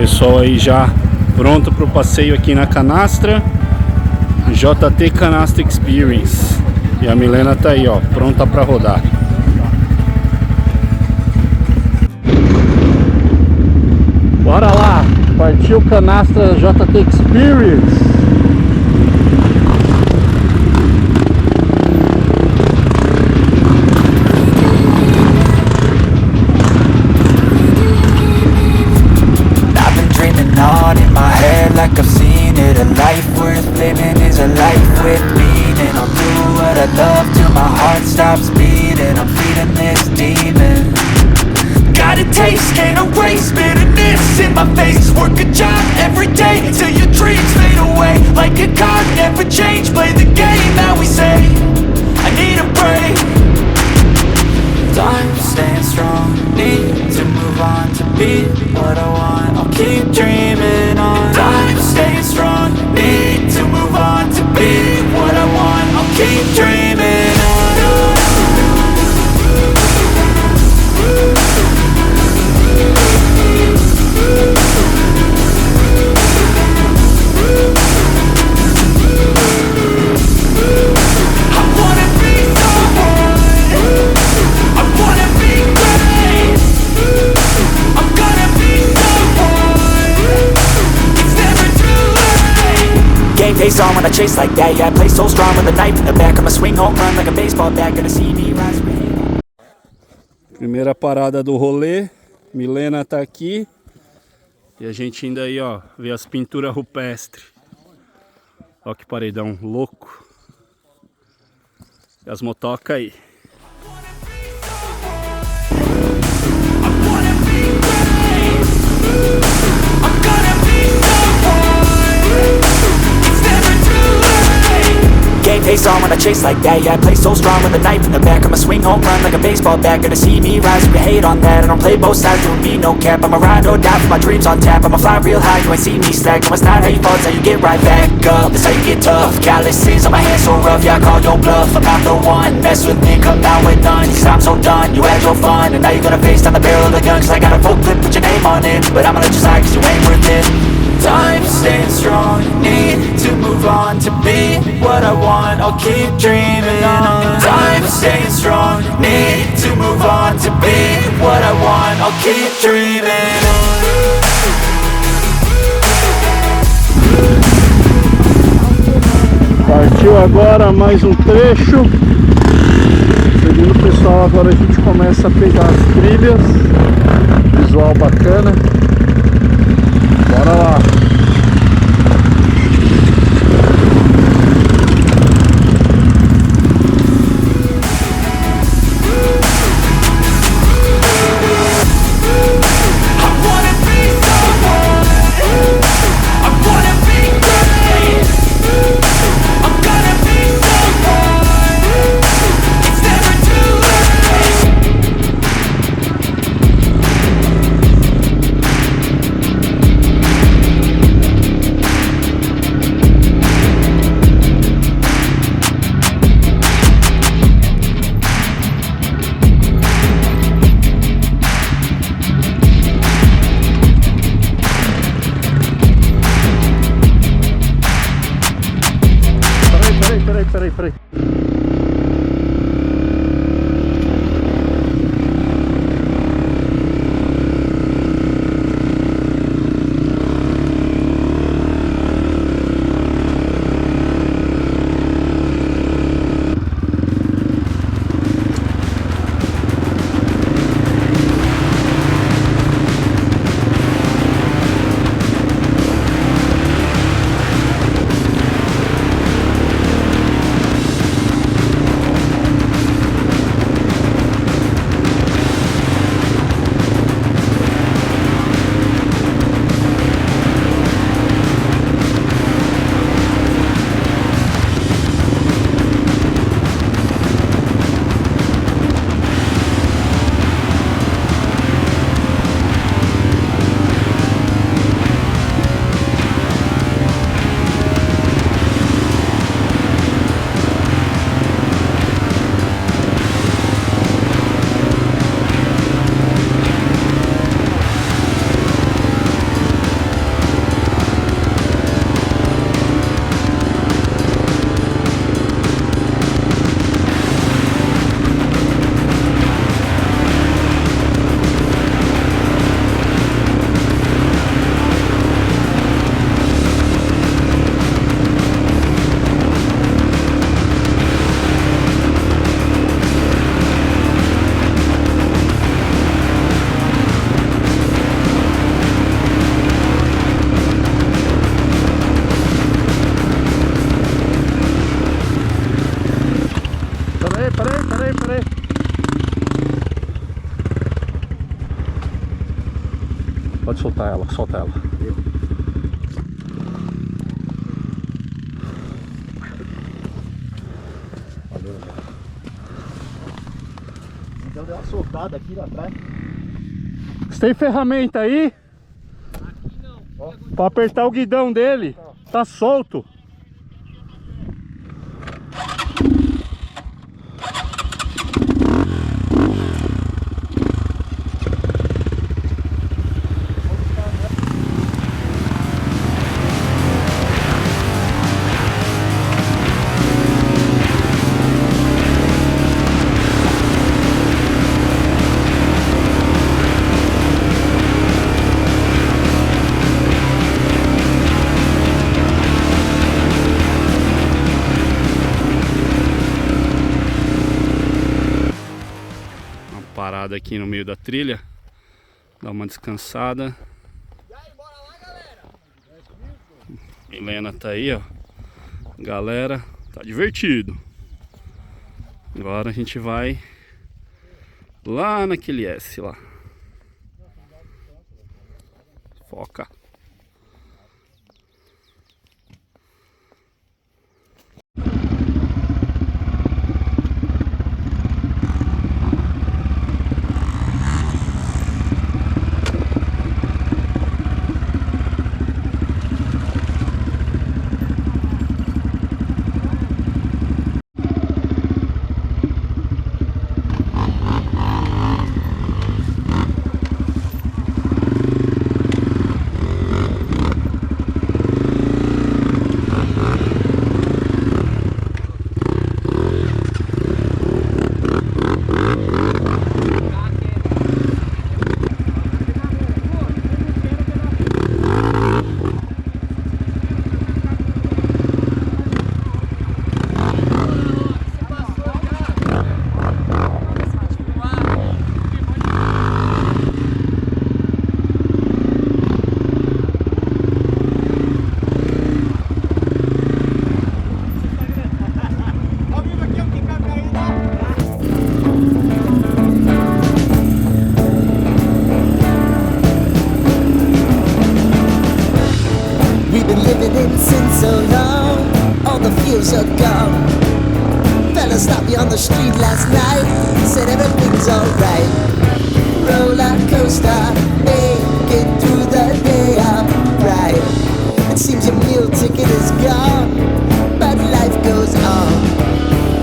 Pessoal aí já pronto para o passeio aqui na Canastra, JT Canastra Experience. E a Milena tá aí, ó, pronta para rodar. Bora lá, partiu Canastra JT Experience. Like I've seen it, a life worth living is a life with meaning. I'll do what I love till my heart stops beating. I'm feeding this demon. Got a taste, can't erase bitterness in my face. Work a job every day till your dreams fade away. Like a card, never change, play the game that we say. I need a break. Time staying strong, need to move on to be what I want. I'll keep dreaming on. Time staying strong, need to move on to be what I want. I'll keep dreaming on. I wanna be someone. I wanna be great. I'm gonna be someone. It's never too late. Game face on when I chase like that. Yeah, I play so strong with a knife in the back. I'ma swing home run like a baseball bat. Gonna see me rise. Primeira parada do rolê, Milena tá aqui. E a gente ainda aí, ó, vê as pinturas rupestres. Ó que paredão louco. E as motocas aí. Game face on when I chase like that. Yeah, I play so strong with a knife in the back. I'ma swing home run like a baseball bat. Gonna see me rise, you hate on that. I don't play both sides, doing me no cap. I'ma ride or die for my dreams on tap. I'ma fly real high, you ain't see me slack. No, it's not how you fall, it's how you get right back up. That's how you get tough. Calluses on my hands so rough, yeah, I call your bluff. I'm not the one, mess with me, come down with none. Cause I'm so done, you had your fun. And now you're gonna face down the barrel of the gun. Cause I got a full clip, put your name on it. But I'ma let you slide cause you ain't worth it. Time staying strong, need to move on to be what I want. I'll keep dreaming on. Time staying strong, need to move on to be what I want. I'll keep dreaming on. Partiu agora mais um trecho. Seguindo o pessoal, agora a gente começa a pegar as trilhas. Visual bacana. Bora lá. Peraí. Pode soltar ela, solta ela. Valeu. Então deu uma soltada aqui lá atrás. Você tem ferramenta aí? Aqui não. Pra apertar o guidão dele. Tá solto. Parada aqui no meio da trilha, dá uma descansada. E aí, bora lá, galera? Milena tá aí, ó. Galera, tá divertido. Agora a gente vai lá naquele S lá. Foca. are gone. Fella stopped me on the street last night, said everything's alright. Roller coaster, make it through the day upright. It seems your meal ticket is gone, but life goes on.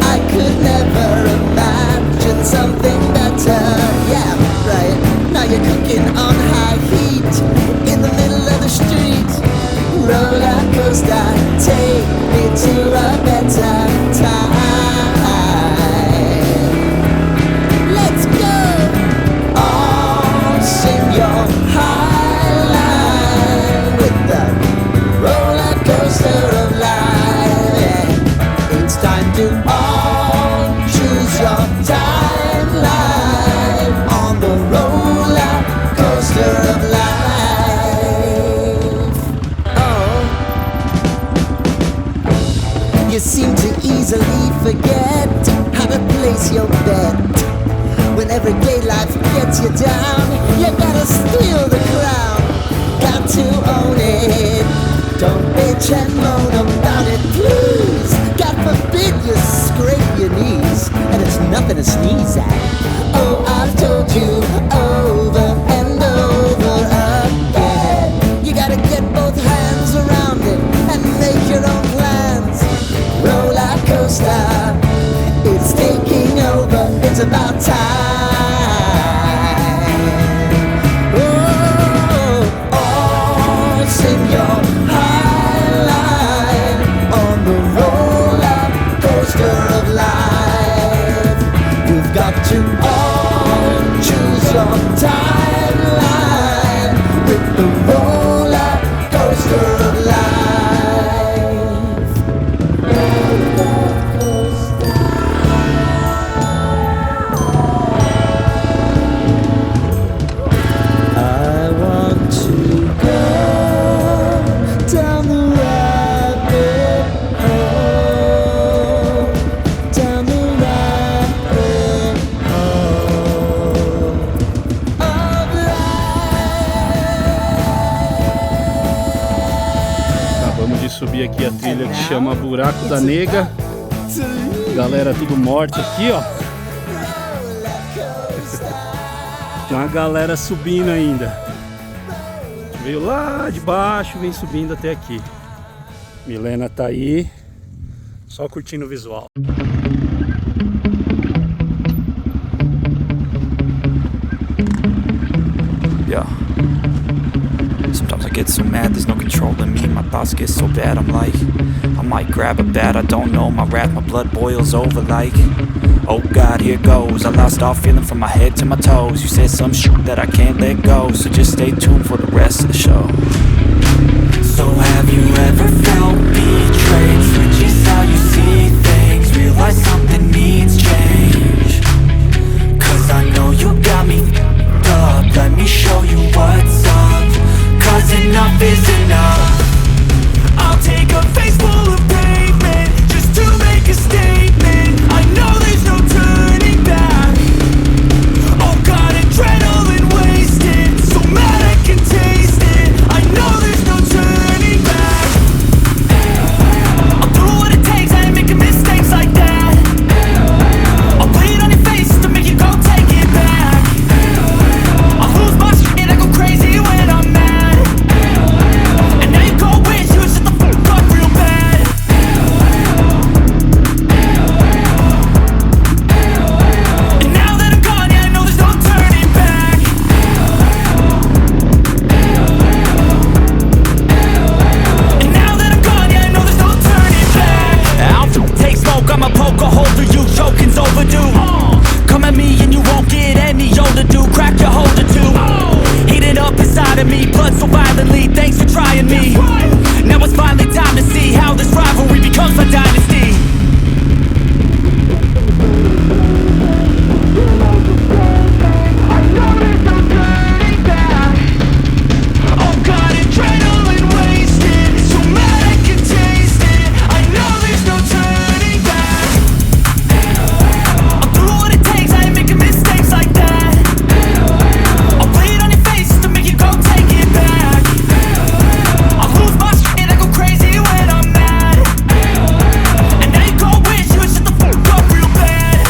I could never imagine something better. Yeah, right. Now you're cooking on high heat in the middle of the street. Roller coaster, take me to a better time. Let's go. Oh, sing your high line with the roller coaster of life. Yeah. It's time to all choose your timeline on the roller coaster of life. You seem to easily forget how to place your bet. When everyday life gets you down, you gotta steal the crown. Got to own it. Don't bitch and moan about it, please. God forbid you scrape your knees, and it's nothing to sneeze at. Oh, I've told you over and over again. You gotta get both hands around it and make your own plans. Roller coaster, it's taking over, it's about time. Oh, oh, sing your high line on the roller coaster of life. You've got to all choose your timeline with the roller coaster of life. Chama Buraco da Nega. Galera tudo morta aqui, ó. Tem uma galera subindo ainda. Veio lá de baixo, vem subindo até aqui. Milena tá aí, só curtindo o visual. Yeah. Sometimes I get so mad, there's no control in me. My thoughts get so bad, I'm like, I might grab a bat, I don't know. My wrath, my blood boils over like, oh God, here goes. I lost all feeling from my head to my toes. You said some shit that I can't let go, so just stay tuned for the rest of the show. So have you ever felt betrayed? Switches how you see things, realize something needs change. Cause I know you got me up, let me show you what's up. Cause enough is enough. I'll take a face full of pavement just to make a statement. I know there's no turning back. Oh God, adrenaline wasted, so mad I can taste it. I know there's no turning back. I'll do what it takes, I ain't making mistakes like that. I'll bleed on your face to make you go take it back. I'll lose my shit, I go crazy when I'm mad. And now you go wish you would shut the fuck up real bad. And now that I'm gone, yeah, I know there's no turning back. And now that I'm gone, yeah, I know there's no turning back. I'll take smoke, I'ma poke a hole through you, choking's overdue. Come at me and you won't get any older, dude. Crack your holder too. Heated up inside of me, blood so violently. Thanks for trying me. Now it's finally time to see how this rivalry becomes a dynasty. I know there's no turning back. Oh God, adrenaline wasted, so mad I can taste it. I know there's no turning back. I'll do what it takes, I ain't making mistakes like that. I'll bleed on your face to make you go take it back. I'll lose my shit, I go crazy when I'm mad. And now you go wish you would shut the fuck up real bad.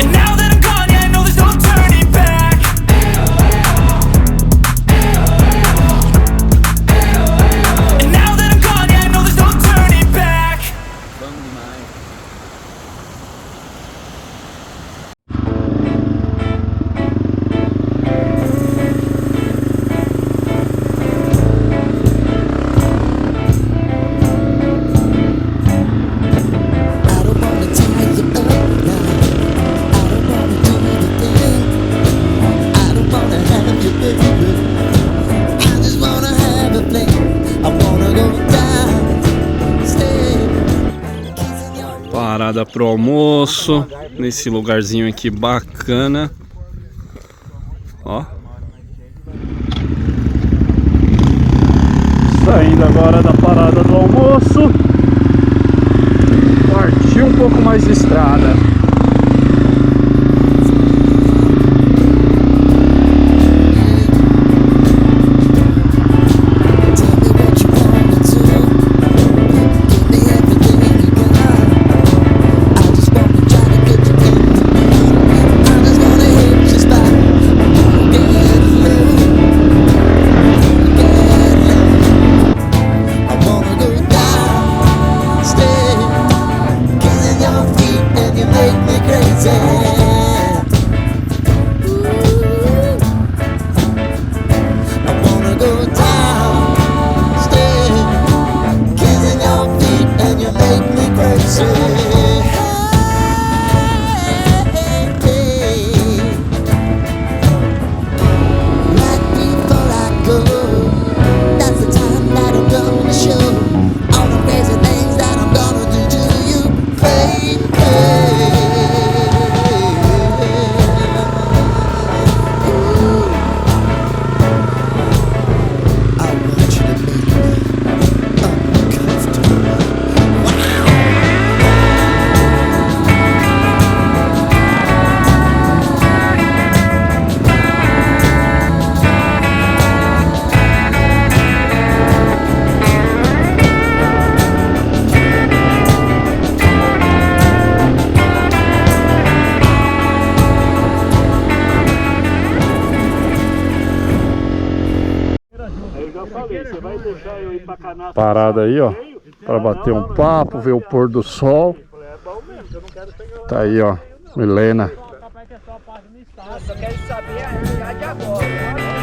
And now that I'm gone, yeah, I know there's no turning back. And now that I'm gone, yeah, I know there's no turning back. I don't wanna tie you up now. I don't wanna do the thing. I don't wanna have you, baby. I just wanna have a fling. I wanna go down, stay. Kissing your Parada pro almoço, nesse lugarzinho aqui bacana. Ó. Saindo agora da parada do almoço. Partiu um pouco mais de estrada. Tell me what you wanna do. Give me everything you got. I just wanna try to get you into me. I just wanna hit your spot. I wanna get low. Get low. I wanna go down, stay. Kissing your feet and you make me crazy. I wanna go down, stay, kissing your feet and you make me crazy. Right before I go, that's the time that I'm gonna show all the crazy things that I'm gonna do to you, baby. I want you to make me uncomfortable. Wow. parada aí, ó, para bater um papo, ver o pôr do sol. Tá aí, ó, Milena. Só quero saber a realidade agora.